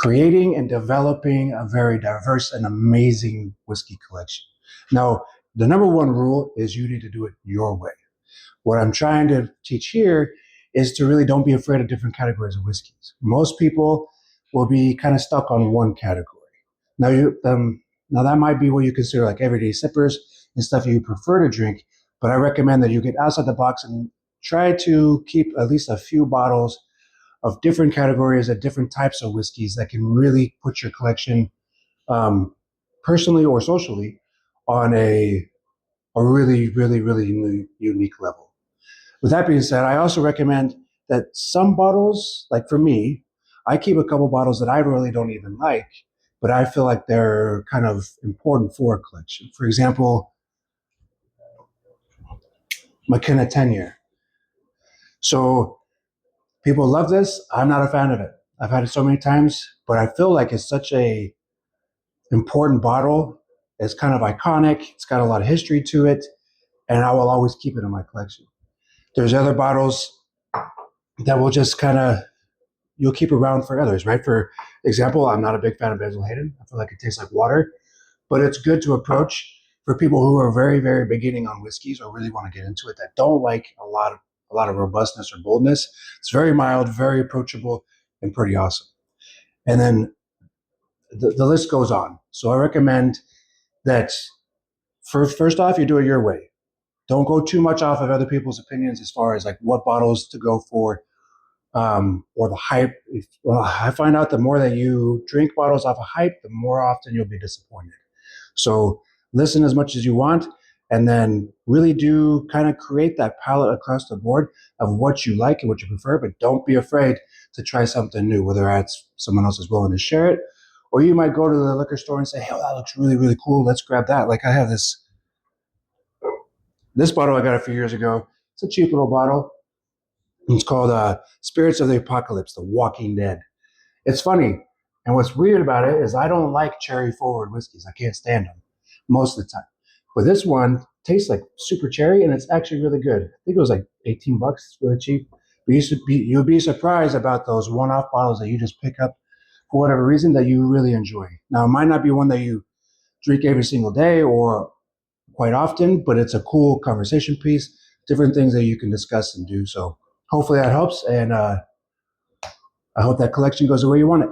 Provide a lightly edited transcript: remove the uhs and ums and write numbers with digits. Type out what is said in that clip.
creating and developing a very diverse and amazing whiskey collection. Now, the number one rule is you need to do it your way. What I'm trying to teach here is to really don't be afraid of different categories of whiskeys. Most people will be kind of stuck on one category. Now that might be what you consider like everyday sippers and stuff you prefer to drink, but I recommend that you get outside the box and try to keep at least a few bottles of different categories of different types of whiskeys that can really put your collection, um, personally or socially, on a really unique level. With that being said, I also recommend that some bottles, like for me, I keep a couple bottles that I really don't even like, but I feel like they're kind of important for a collection. For example, McKenna 10 year. So people love this. I'm not a fan of it. I've had it so many times, but I feel like it's such a important bottle. It's kind of iconic. It's got a lot of history to it, and I will always keep it in my collection. There's other bottles that will just kind of you'll keep around for others, right? For example, I'm not a big fan of Basil Hayden. I feel like it tastes like water, but it's good to approach for people who are very beginning on whiskeys or really want to get into it that don't like a lot of robustness or boldness. It's very mild, very approachable, and pretty awesome. And then the list goes on. So I recommend that first off, you do it your way. Don't go too much off of other people's opinions as far as like what bottles to go for, or the hype. Well, I find out the more that you drink bottles off of hype, the more often you'll be disappointed. So listen as much as you want, and then really do kind of create that palette across the board of what you like and what you prefer, but don't be afraid to try something new, whether that's someone else is willing to share it, or you might go to the liquor store and say, hey, that looks really cool. Let's grab that. Like I have this bottle I got a few years ago. It's a cheap little bottle. It's called Spirits of the Apocalypse, The Walking Dead. It's funny. And what's weird about it is I don't like cherry forward whiskeys. I can't stand them most of the time. But this one tastes like super cherry and it's actually really good. I think it was like 18 bucks. It's really cheap. But you'd be surprised about those one-off bottles that you just pick up for whatever reason that you really enjoy. Now, it might not be one that you drink every single day or quite often, but it's a cool conversation piece, different things that you can discuss and do. So hopefully that helps. And I hope that collection goes the way you want it.